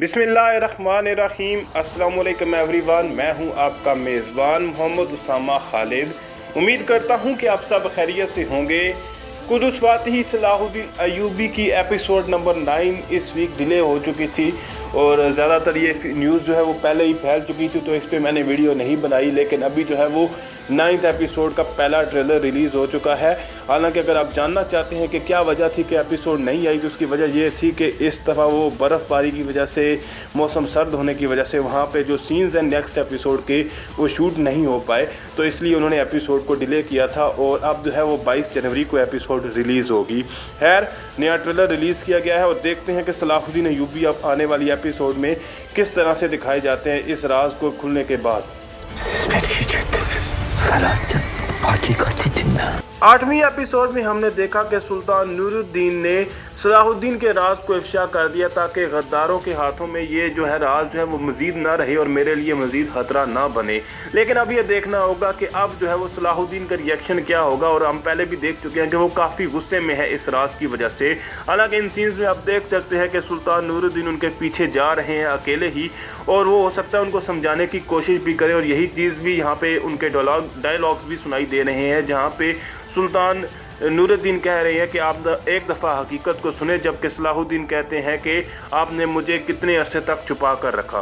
बिस्मिल्लाहिर्रहमानिर्रहीम। अस्सलाम वालेकुम एवरीवन, मैं हूं आपका मेज़बान मोहम्मद उसामा खालिद। उम्मीद करता हूं कि आप सब खैरियत से होंगे। कुछ उस बात ही सलाहुद्दीन अय्यूबी की एपिसोड नंबर 9 इस वीक डिले हो चुकी थी और ज़्यादातर ये न्यूज़ जो है वो पहले ही फैल चुकी थी, तो इस पर मैंने वीडियो नहीं बनाई। लेकिन अभी जो है वो 9th एपिसोड का पहला ट्रेलर रिलीज़ हो चुका है। हालांकि अगर आप जानना चाहते हैं कि क्या वजह थी कि एपिसोड नहीं आई, तो उसकी वजह ये थी कि इस दफ़ा वो बर्फ़बारी की वजह से, मौसम सर्द होने की वजह से वहाँ पे जो सीन्स हैं नेक्स्ट एपिसोड के वो शूट नहीं हो पाए, तो इसलिए उन्होंने एपिसोड को डिले किया था और अब जो है वो 22 जनवरी को एपिसोड रिलीज़ होगी। खैर, नया ट्रेलर रिलीज़ किया गया है और देखते हैं कि सलाहुद्दीन अय्यूबी अब आने वाली एपिसोड में किस तरह से दिखाए जाते हैं इस राज को खुलने के बाद। 8वीं एपिसोड में हमने देखा कि सुल्तान नूरुद्दीन ने सलाहुद्दीन के राज को इफ्शा कर दिया ताकि गद्दारों के हाथों में ये जो है राज जो है वो मज़ीद ना रहे और मेरे लिए मज़ीद ख़तरा ना बने। लेकिन अब ये देखना होगा कि अब जो है वो सलाहुद्दीन का रिएक्शन क्या होगा, और हम पहले भी देख चुके हैं कि वो काफ़ी गुस्से में है इस राज की वजह से। हालांकि इन सीन्स में आप देख सकते हैं कि सुल्तान नूरुद्दीन उनके पीछे जा रहे हैं अकेले ही, और वो हो सकता है उनको समझाने की कोशिश भी करे, और यही चीज़ भी यहाँ पे उनके डायलॉग्स भी सुनाई दे रहे हैं, जहाँ पे सुल्तान नूरुद्दीन कह रहे हैं कि आप एक दफ़ा हकीकत को सुने, जबकि सलाहुद्दीन कहते हैं कि आपने मुझे कितने अरसे तक छुपा कर रखा।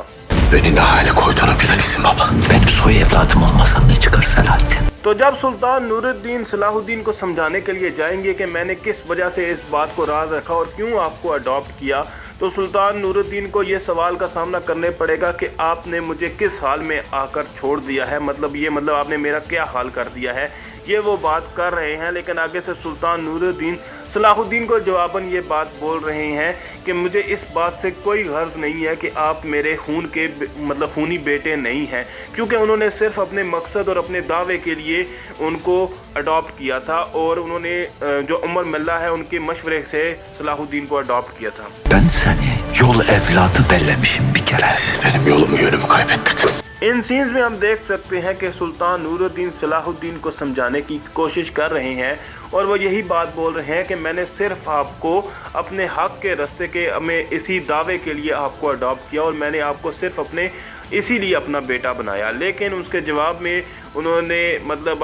तो जब सुल्तान नूरुद्दीन सलाहुद्दीन को समझाने के लिए जाएंगे कि मैंने किस वजह से इस बात को राज रखा और क्यों आपको अडॉप्ट किया, तो सुल्तान नूरुद्दीन को ये सवाल का सामना करने पड़ेगा कि आपने मुझे किस हाल में आकर छोड़ दिया है, मतलब आपने मेरा क्या हाल कर दिया है, ये वो बात कर रहे हैं। लेकिन आगे से सुल्तान नूरुद्दीन सलाहुद्दीन को जवाबन ये बात बोल रहे हैं कि मुझे इस बात से कोई गर्ज नहीं है कि आप मेरे खूनी बेटे नहीं हैं, क्योंकि उन्होंने सिर्फ अपने मकसद और अपने दावे के लिए उनको अडॉप्ट किया था, और उन्होंने जो उमर मिल्ला है उनके मशवरे से सलाहुद्दीन को अडॉप्ट किया था। इन सीन्स में हम देख सकते हैं कि सुल्तान नूरुद्दीन सलाहुद्दीन को समझाने की कोशिश कर रहे हैं, और वो यही बात बोल रहे हैं कि मैंने सिर्फ आपको अपने हक के रास्ते के में इसी दावे के लिए आपको अडॉप्ट किया, और मैंने आपको सिर्फ अपने इसीलिए अपना बेटा बनाया। लेकिन उसके जवाब में उन्होंने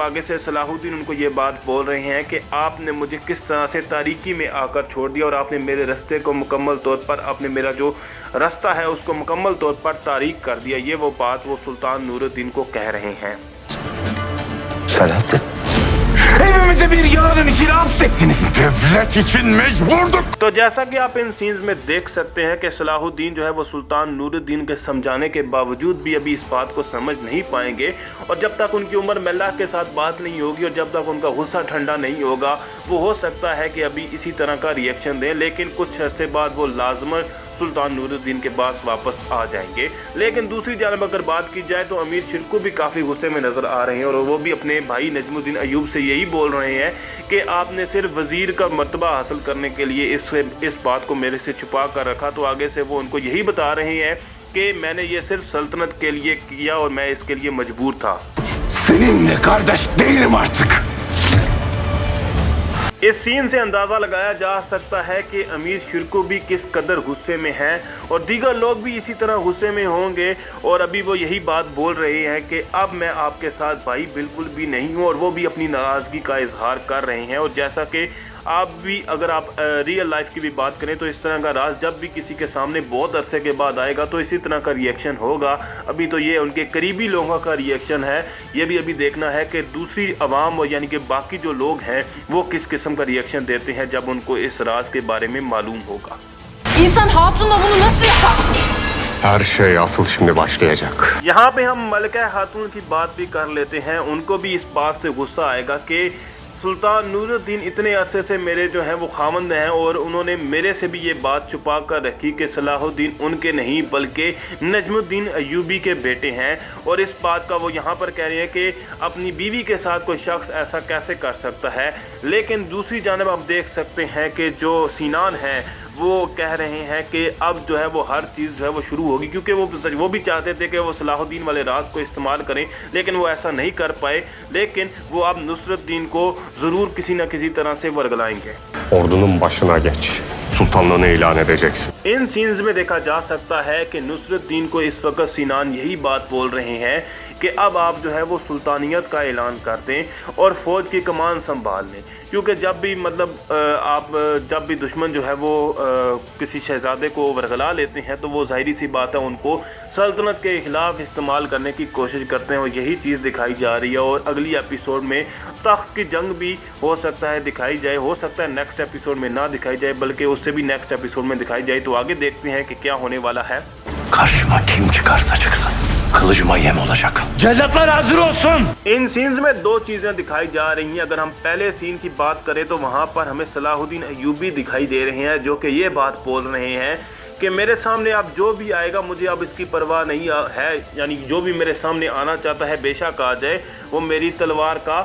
आगे से सलाहुद्दीन उनको ये बात बोल रहे हैं कि आपने मुझे किस तरह से तारीकी में आकर छोड़ दिया, और आपने मेरे रास्ते को मुकम्मल तौर पर, आपने मेरा जो रास्ता है उसको मुकम्मल तौर पर तारीक कर दिया। ये वो बात वो सुल्तान नूरुद्दीन को कह रहे हैं। तो जैसा कि आप इन सीन्स में देख सकते हैं कि सलाहुद्दीन जो है वो सुल्तान नूरुद्दीन के समझाने के बावजूद भी अभी इस बात को समझ नहीं पाएंगे, और जब तक उनकी उमर मिल्ला के साथ बात नहीं होगी और जब तक उनका गुस्सा ठंडा नहीं होगा, वो हो सकता है कि अभी इसी तरह का रिएक्शन दें। लेकिन कुछ अर्से बाद वो लाजमन सुल्तान नूरुद्दीन के पास वापस आ जाएंगे। लेकिन दूसरी जानब अगर बात की जाए तो अमीर शिरकू भी काफ़ी गुस्से में नज़र आ रहे हैं, और वो भी अपने भाई नजमुद्दीन अय्यूब से यही बोल रहे हैं कि आपने सिर्फ वज़ीर का मर्तबा हासिल करने के लिए इस बात को मेरे से छुपा कर रखा। तो आगे से वो उनको यही बता रहे हैं कि मैंने ये सिर्फ सल्तनत के लिए किया और मैं इसके लिए मजबूर था। इस सीन से अंदाज़ा लगाया जा सकता है कि अमीर शिरकू भी किस कदर गुस्से में हैं, और दीगर लोग भी इसी तरह गुस्से में होंगे, और अभी वो यही बात बोल रहे हैं कि अब मैं आपके साथ भाई बिल्कुल भी नहीं हूँ, और वो भी अपनी नाराज़गी का इजहार कर रहे हैं। और जैसा कि आप भी, अगर आप रियल लाइफ की भी बात करें तो इस तरह का राज जब भी किसी के सामने बहुत अरसे के बाद आएगा तो इसी तरह का रिएक्शन होगा। अभी तो ये उनके करीबी लोगों का रिएक्शन है, ये भी अभी देखना है कि दूसरी आवाम यानी कि बाकी जो लोग हैं वो किस किस्म का रिएक्शन देते हैं जब उनको इस राज के बारे में मालूम होगा। Her şey asıl şimdi başlayacak. यहाँ पे हम मलका खातून की बात भी कर लेते हैं। उनको भी इस बात से गुस्सा आएगा कि सुल्तान नूरुद्दीन इतने अरसे से मेरे जो हैं वो खामंद हैं, और उन्होंने मेरे से भी ये बात छुपा कर रखी कि सलाहुद्दीन उनके नहीं बल्कि नजमुद्दीन अय्यूबी के बेटे हैं। और इस बात का वो यहाँ पर कह रहे हैं कि अपनी बीवी के साथ कोई शख्स ऐसा कैसे कर सकता है। लेकिन दूसरी जानब आप देख सकते हैं कि जो सीनान हैं वो कह रहे हैं कि अब जो है वो हर चीज़ जो है वो शुरू होगी, क्योंकि वो भी चाहते थे कि वो सलाहुद्दीन वाले राज को इस्तेमाल करें, लेकिन वो ऐसा नहीं कर पाए। लेकिन वो अब नुसरतदीन को ज़रूर किसी न किसी तरह से वरगलाएंगे। Ordunun başına geç. sultanlığını ilan edeceksin. इन सीन्स में देखा जा सकता है कि नुसरतदीन को इस वक्त सिनान यही बात बोल रहे हैं कि अब आप जो है वो सुल्तानियत का ऐलान कर दें और फ़ौज की कमान संभाल लें, क्योंकि जब भी जब भी दुश्मन जो है वो किसी शहजादे को वरगला लेते हैं तो वो ज़ाहिरी सी बात है उनको सल्तनत के खिलाफ इस्तेमाल करने की कोशिश करते हैं, और यही चीज़ दिखाई जा रही है। और अगली एपिसोड में तख्त की जंग भी हो सकता है दिखाई जाए, हो सकता है नेक्स्ट एपिसोड में ना दिखाई जाए बल्कि उससे भी नेक्स्ट एपिसोड में दिखाई जाए। तो आगे देखते हैं कि क्या होने वाला है। Karşıma kim çıkarsa çıksın, kılıcıma yem olacak. Cellatlar hazır olsun. इन सीन्स में दो चीज़ें दिखाई जा रही हैं। अगर हम पहले सीन की बात करें तो वहाँ पर हमें सलाहुद्दीन अय्यूबी दिखाई दे रहे हैं, जो कि ये बात बोल रहे हैं कि मेरे सामने अब जो भी आएगा मुझे अब इसकी परवाह नहीं है, यानी जो भी मेरे सामने आना चाहता है बेशक आ जाए, वो मेरी तलवार का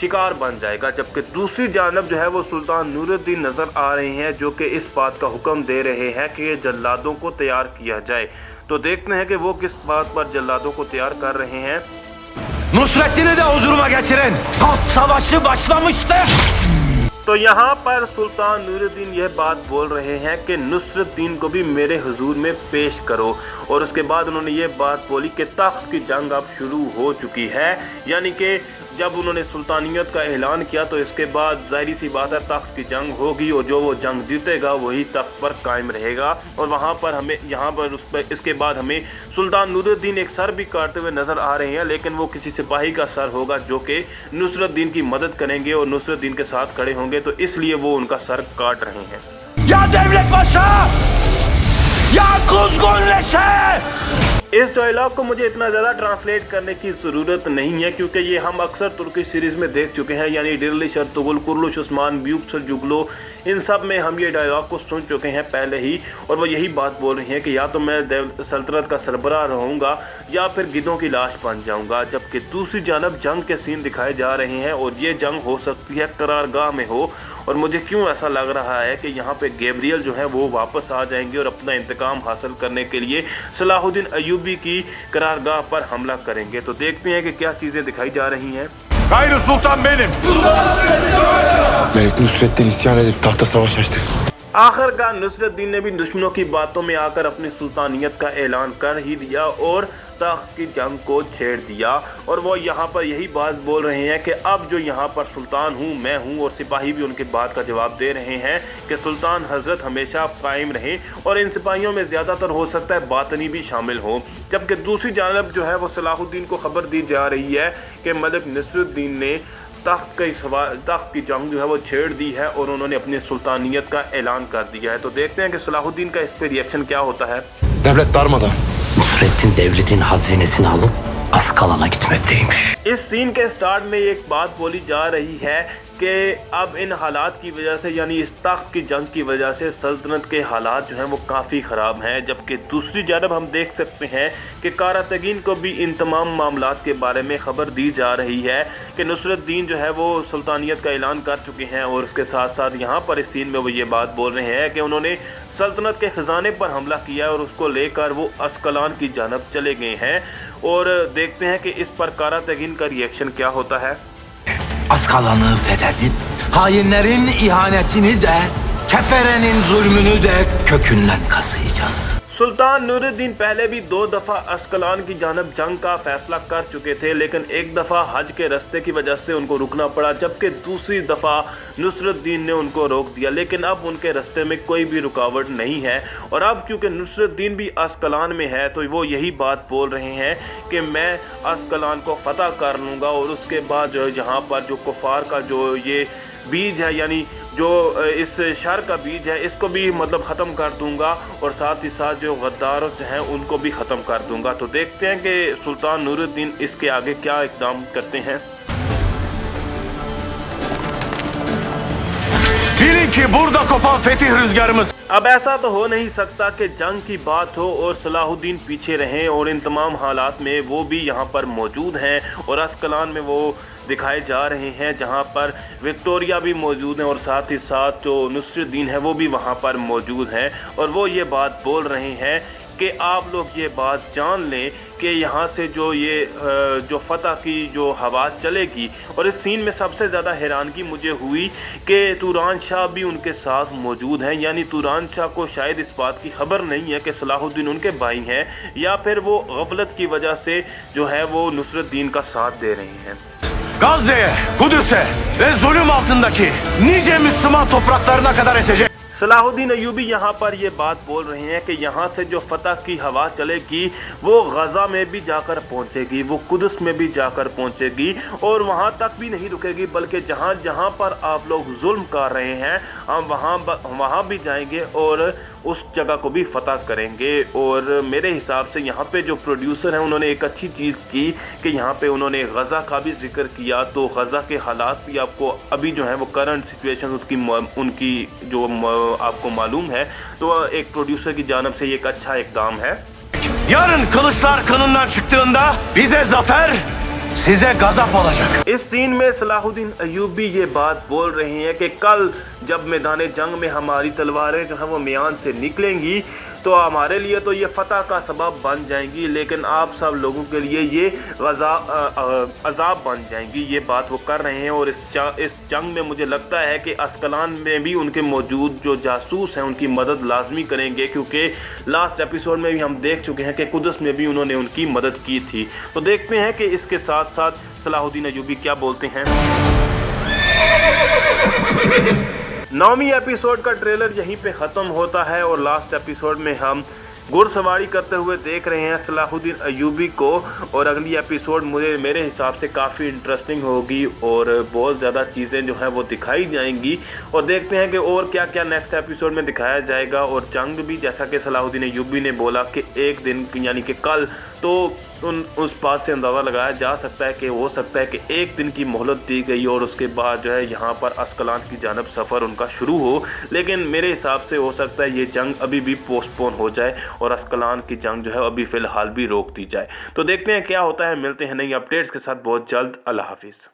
शिकार बन जाएगा। जबकि दूसरी जानब जो है वो सुल्तान नूरुद्दीन नज़र आ रहे हैं, जो कि इस बात का हुक्म दे रहे हैं कि जल्लादों को तैयार किया जाए। तो देखते हैं कि वो किस बात पर जल्लादों को तैयार कर रहे हैं। Nusrettin'i de huzuruma getirin. Halk savaşı başlamıştır. तो यहाँ पर सुल्तान नूरुद्दीन यह बात बोल रहे हैं कि नुसरतदीन को भी मेरे हुजूर में पेश करो, और उसके बाद उन्होंने ये बात बोली कि तख्त की जंग अब शुरू हो चुकी है, यानी कि जब उन्होंने सुल्तानियत का ऐलान किया तो इसके बाद जाहिर सी बात है तख्त की जंग होगी, और जो वो जंग जीतेगा वही तख्त पर कायम रहेगा। और वहाँ पर हमें इसके बाद हमें सुल्तान नूरुद्दीन एक सर भी काटते हुए नज़र आ रहे हैं, लेकिन वो किसी सिपाही का सर होगा जो कि नुसरतदीन की मदद करेंगे और नुसरतदीन के साथ खड़े होंगे, तो इसलिए वो उनका सर काट रहे हैं। Ya devlet paşa! Ya kuzgun leşe! इस डायलॉग को मुझे इतना ज़्यादा ट्रांसलेट करने की ज़रूरत नहीं है, क्योंकि ये हम अक्सर तुर्की सीरीज़ में देख चुके हैं, यानी डिरलिश अर्तुगरुल, कुर्लुश उस्मान, ब्यूक सलजुगलो, इन सब में हम ये डायलॉग को सुन चुके हैं पहले ही। और वो यही बात बोल रही हैं कि या तो मैं सल्तनत का सरबराह रहूँगा या फिर गिद्धों की लाश बन जाऊँगा। जबकि दूसरी जानब जंग के सीन दिखाए जा रहे हैं, और ये जंग हो सकती है करारगाह में हो। और मुझे क्यों ऐसा लग रहा है कि यहाँ पे गैब्रियल जो है वो वापस आ जाएंगे और अपना इंतकाम हासिल करने के लिए सलाहुद्दीन अय्यूबी की करारगाह पर हमला करेंगे। तो देखते हैं कि क्या चीज़ें दिखाई जा रही हैं। Gayrı sultan benim. Melik Nusrettin isyan edip tahta savaş açtı. आखिरकार नुसरतदीन ने भी दुश्मनों की बातों में आकर अपनी सुल्तानियत का ऐलान कर ही दिया और तख्त की जंग को छेड़ दिया। और वो यहाँ पर यही बात बोल रहे हैं कि अब जो यहाँ पर सुल्तान हूँ मैं हूँ, और सिपाही भी उनकी बात का जवाब दे रहे हैं कि सुल्तान हजरत हमेशा कायम रहें, और इन सिपाहियों में ज़्यादातर हो सकता है बातनी भी शामिल हो। जबकि दूसरी जानब जो है वो सलाहुद्दीन को खबर दी जा रही है कि मलिक नसरुद्दीन ने तख्त की जंग जो है वो छेड़ दी है और उन्होंने अपनी सुल्तानियत का ऐलान कर दिया है। तो देखते हैं कि सलाहुद्दीन का इस पर रिएक्शन क्या होता है। Devlet darmadan. Nusrettin devletin hazinesini alıp Asqalan'a gitmekteymiş. इस सीन के स्टार्ट में एक बात बोली जा रही है कि अब इन हालात की वजह से, यानी इस तख्त की जंग की वजह से सल्तनत के हालात जो हैं वो काफ़ी ख़राब हैं। जबकि दूसरी जानब हम देख सकते हैं कि कारातगीन को भी इन तमाम मामलात के बारे में ख़बर दी जा रही है कि नुसरतदीन जो है वो सुल्तानियत का ऐलान कर चुके हैं। और उसके साथ साथ यहाँ पर इस सीन में वो ये बात बोल रहे हैं कि उन्होंने सल्तनत के ख़जाने पर हमला किया और उसको लेकर वो अस्कलान की जानब चले गए हैं। और देखते हैं कि इस पर कारातगीन का रिएक्शन क्या होता है। Asqalan'ı fethedip hainlerin ihanetini de keferenin zulmünü de kökünden kazıyacağız. सुल्तान नूरुद्दीन पहले भी 2 दफ़ा अस्कलान की जानब जंग का फैसला कर चुके थे, लेकिन एक दफ़ा हज के रास्ते की वजह से उनको रुकना पड़ा, जबकि दूसरी दफ़ा नुसरतदीन ने उनको रोक दिया। लेकिन अब उनके रास्ते में कोई भी रुकावट नहीं है। और अब क्योंकि नुसरतदीन भी अस्कलान में है तो वो यही बात बोल रहे हैं कि मैं अस्कलान को फ़तह कर लूँगा, और उसके बाद जो यहाँ पर जो कुफार का जो ये बीज है, यानी जो इस शर का बीज है, इसको भी मतलब ख़त्म कर दूंगा, और साथ ही साथ जो गद्दार हैं उनको भी ख़त्म कर दूंगा। तो देखते हैं कि सुल्तान नूरुद्दीन इसके आगे क्या इक़दाम करते हैं। Bilin ki burada kopan fetih rüzgarımız. अब ऐसा तो हो नहीं सकता कि जंग की बात हो और सलाहुद्दीन पीछे रहें, और इन तमाम हालात में वो भी यहाँ पर मौजूद हैं, और अस्कलान में वो दिखाए जा रहे हैं जहाँ पर विक्टोरिया भी मौजूद हैं, और साथ ही साथ जो नुसरतदीन है वो भी वहाँ पर मौजूद हैं। और वो ये बात बोल रहे हैं کہ آپ لوگ یہ بات جان لیں کہ یہاں سے جو فتح کی جو ہوا چلے گی. اور اس سین میں سب سے زیادہ حیرانگی مجھے ہوئی کہ توران شاہ بھی ان کے ساتھ موجود ہیں. یعنی توران شاہ کو شاید اس بات کی خبر نہیں ہے کہ صلاح الدین ان کے بھائی ہیں, یا پھر وہ غفلت کی وجہ سے جو ہے وہ نصرت دین کا ساتھ دے رہے ہیں. Gazze'ye, Kudüs'e ve zulüm altındaki nice Müslüman topraklarına kadar esecek. صلاح الدین ایوبی یہاں پر یہ بات بول رہے ہیں کہ یہاں سے جو فتح کی ہوا چلے گی وہ غزہ میں بھی جا کر پہنچے گی, وہ قدس میں بھی جا کر پہنچے گی, اور وہاں تک بھی نہیں رکے گی بلکہ جہاں جہاں پر آپ لوگ ظلم کر رہے ہیں ہم وہاں بھی جائیں گے اور اس جگہ کو بھی فتح کریں گے. اور میرے حساب سے یہاں پہ جو پروڈیوسر ہیں انہوں نے ایک اچھی چیز کی کہ یہاں پہ انہوں نے غزہ کا بھی ذکر کیا. تو غزہ کے حالات بھی آپ کو ابھی جو ہیں وہ کرنٹ سچویشن ان کی جو آپ کو معلوم ہے, تو ایک پروڈیوسر کی جانب سے یہ ایک اچھا اقدام ہے. Yarın kılıçlar kanından çıktığında bize zafer, size gazap olacak. اس سین میں صلاح الدین ایوبی یہ بات بول رہے ہیں کہ کل جب میدان جنگ میں ہماری تلواریں جو ہیں وہ میان سے نکلیں گی تو ہمارے لیے تو یہ فتح کا سبب بن جائیں گی, لیکن آپ سب لوگوں کے لیے یہ عذاب بن جائیں گی. یہ بات وہ کر رہے ہیں. اور اس جنگ میں مجھے لگتا ہے کہ اسکلان میں بھی ان کے موجود جو جاسوس ہیں ان کی مدد لازمی کریں گے, کیونکہ لاسٹ ایپیسوڈ میں بھی ہم دیکھ چکے ہیں کہ قدس میں بھی انہوں نے ان کی مدد کی تھی. تو دیکھتے ہیں کہ اس کے ساتھ ساتھ صلاح الدین ایوبی کیا بولتے ہیں. 9ویں ایپیسوڈ کا ٹریلر یہیں پہ ختم ہوتا ہے اور لاسٹ ایپیسوڈ میں ہم گھڑ سواری کرتے ہوئے دیکھ رہے ہیں صلاح الدین ایوبی کو. اور اگلی ایپیسوڈ میرے حساب سے کافی انٹرسٹنگ ہوگی اور بہت زیادہ چیزیں جو ہیں وہ دکھائی جائیں گی, اور دیکھتے ہیں کہ اور کیا کیا نیکسٹ ایپیسوڈ میں دکھایا جائے گا. اور جنگ بھی جیسا کہ صلاح الدین ایوبی نے بولا کہ ایک دن یعنی کہ کل, تو اس بات سے اندازہ لگایا جا سکتا ہے کہ ہو سکتا ہے کہ ایک دن کی مہلت دی گئی اور اس کے بعد جو ہے یہاں پر اسکلان کی جانب سفر ان کا شروع ہو. لیکن میرے حساب سے ہو سکتا ہے یہ جنگ ابھی بھی پوسٹ پون ہو جائے اور اسکلان کی جنگ جو ہے ابھی فی الحال بھی روک دی جائے. تو دیکھتے ہیں کیا ہوتا ہے. ملتے ہیں نئی اپڈیٹس کے ساتھ بہت جلد. اللہ حافظ.